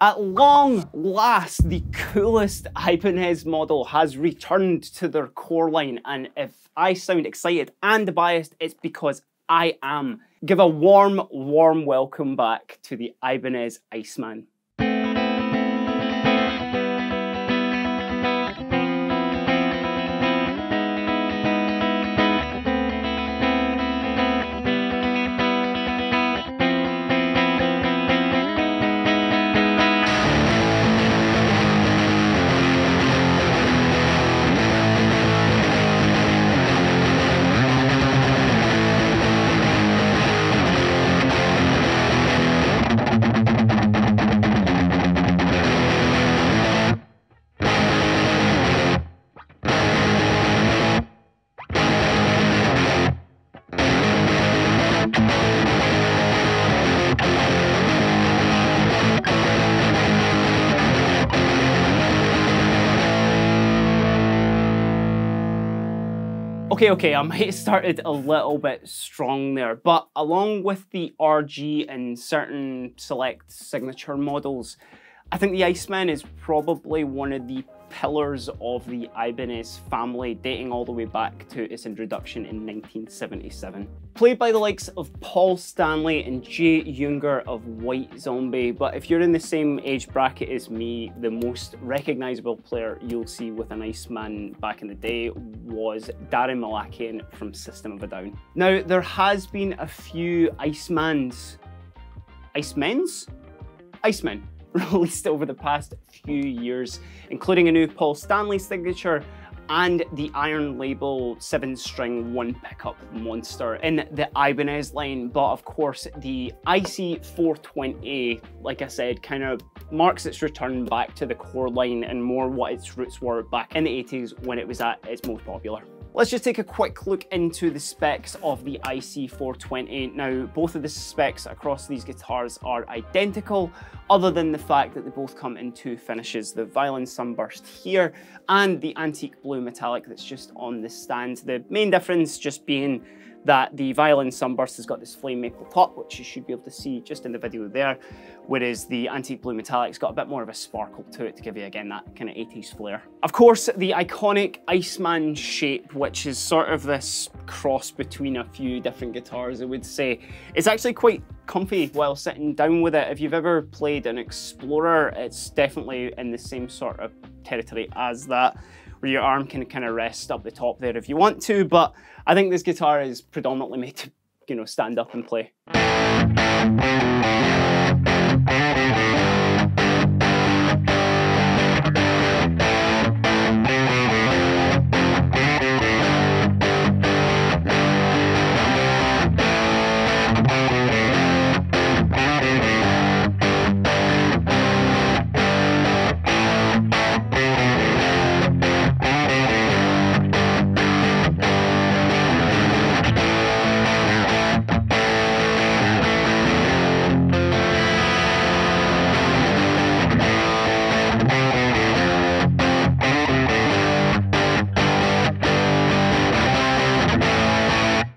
At long last, the coolest Ibanez model has returned to their core line, and if I sound excited and biased, it's because I am. Give a warm welcome back to the Ibanez Iceman. Okay, I might have started a little bit strong there, but along with the RG and certain select signature models, I think the Iceman is probably one of the pillars of the Ibanez family, dating all the way back to its introduction in 1977. Played by the likes of Paul Stanley and Jay Unger of White Zombie, but if you're in the same age bracket as me, the most recognizable player you'll see with an Iceman back in the day was Darren Malakian from System of a Down. Now, there has been a few Icemen released over the past few years, including a new Paul Stanley signature and the Iron Label 7-string 1-pickup monster in the Ibanez line. But of course, the IC420, like I said, kind of marks its return back to the core line and more what its roots were back in the 80s when it was at its most popular. Let's just take a quick look into the specs of the IC420. Now, both of the specs across these guitars are identical, other than the fact that they both come in two finishes, the Violin Sunburst here and the Antique Blue Metallic that's just on the stand. The main difference just being that the Violin Sunburst has got this flame maple top, which you should be able to see just in the video there, whereas the Antique Blue Metallic's got a bit more of a sparkle to it to give you, again, that kind of 80s flair. Of course, the iconic Iceman shape, which is sort of this cross between a few different guitars, I would say, is actually quite comfy while sitting down with it. If you've ever played an Explorer, it's definitely in the same sort of territory as that, where your arm can kind of rest up the top there if you want to, but I think this guitar is predominantly made to, you know, stand up and play.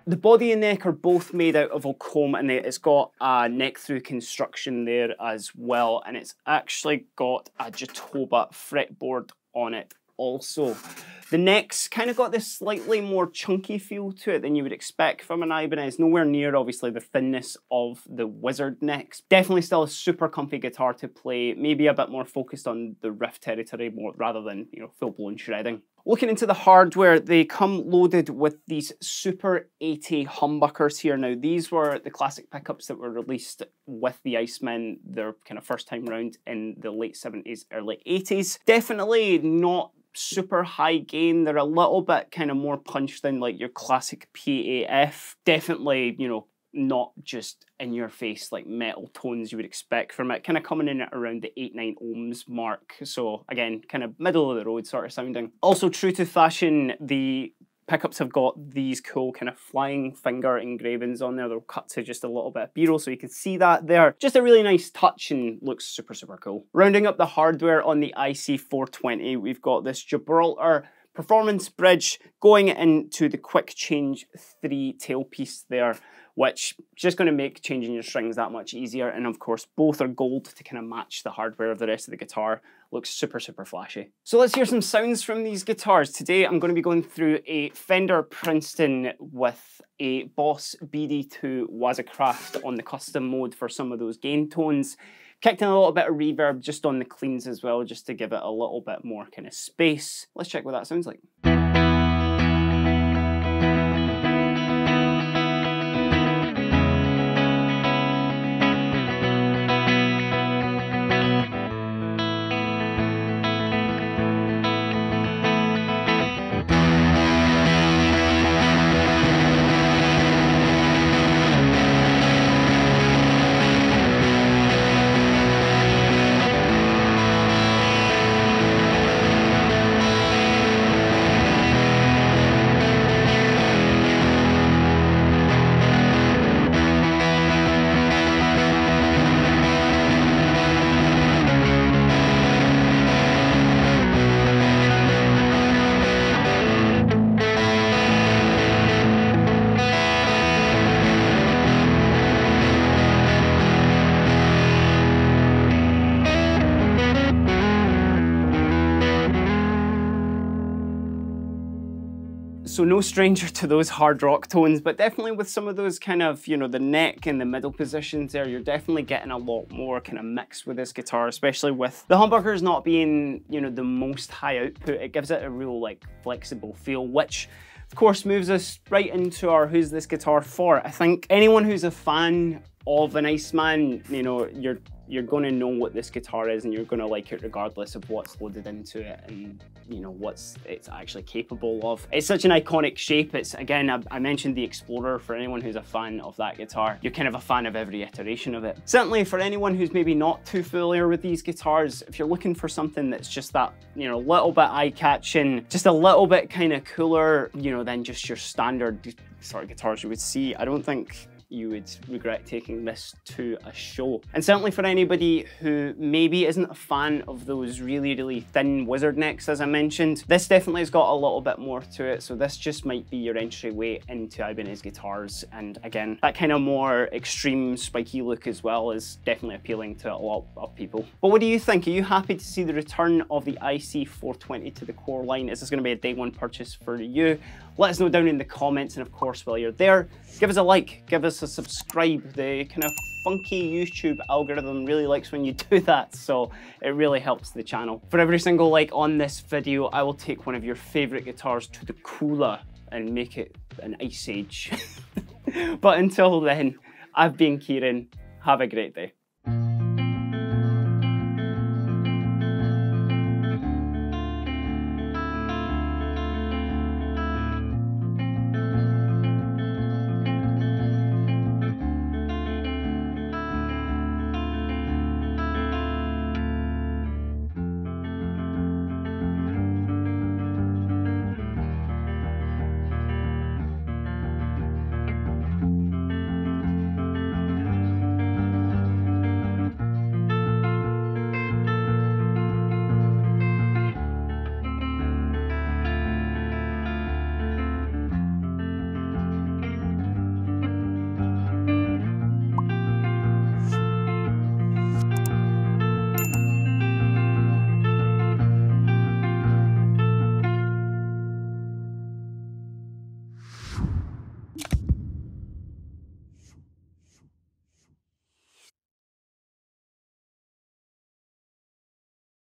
The body and neck are both made out of Okome, and it's got a neck-through construction there as well, and it's actually got a Jatoba fretboard on it also. The neck's kind of got this slightly more chunky feel to it than you would expect from an Ibanez. Nowhere near, obviously, the thinness of the Wizard necks. Definitely still a super comfy guitar to play, maybe a bit more focused on the riff territory more rather than, you know, full-blown shredding. Looking into the hardware, they come loaded with these Super 80 humbuckers here. Now, these were the classic pickups that were released with the Iceman their kind of first time round in the late 70s, early 80s. Definitely not super high gain. They're a little bit kind of more punched than like your classic PAF. Definitely, you know, not just in your face like metal tones you would expect from it, kind of coming in at around the 8-9 ohms mark. So again, kind of middle of the road sort of sounding. Also true to fashion, the pickups have got these cool kind of flying finger engravings on there. They'll cut to just a little bit of B-roll so you can see that there. Just a really nice touch and looks super, super cool. Rounding up the hardware on the IC420, we've got this Gibraltar performance bridge going into the Quick Change 3 tailpiece there, which is just going to make changing your strings that much easier. And of course, both are gold to kind of match the hardware of the rest of the guitar. Looks super, super flashy. So let's hear some sounds from these guitars. Today, I'm going to be going through a Fender Princeton with a Boss BD2 Wazacraft on the custom mode for some of those gain tones. Kicked in a little bit of reverb just on the cleans as well, just to give it a little bit more kind of space. Let's check what that sounds like. So no stranger to those hard rock tones, but definitely with some of those kind of, you know, the neck and the middle positions there, you're definitely getting a lot more kind of mix with this guitar, especially with the humbuckers not being, you know, the most high output. It gives it a real like flexible feel, which of course moves us right into our who's this guitar for. I think anyone who's a fan of an Iceman, you know, you're going to know what this guitar is and you're going to like it regardless of what's loaded into it and, you know, it's actually capable of. It's such an iconic shape. It's, again, I mentioned the Explorer. For anyone who's a fan of that guitar, you're kind of a fan of every iteration of it. Certainly for anyone who's maybe not too familiar with these guitars, if you're looking for something that's just that, you know, little bit eye-catching, just a little bit kind of cooler, you know, than just your standard sort of guitars you would see, I don't think you would regret taking this to a show. And certainly for anybody who maybe isn't a fan of those really, really thin wizard necks, as I mentioned, this definitely has got a little bit more to it. So this just might be your entryway into Ibanez guitars. And again, that kind of more extreme spiky look as well is definitely appealing to a lot of people. But what do you think? Are you happy to see the return of the IC420 to the core line? Is this going to be a day one purchase for you? Let us know down in the comments, and of course, while you're there, give us a like, give us a subscribe. The kind of funky YouTube algorithm really likes when you do that, so it really helps the channel. For every single like on this video, I will take one of your favorite guitars to the cooler and make it an Ice Age. But until then, I've been Kieran. Have a great day.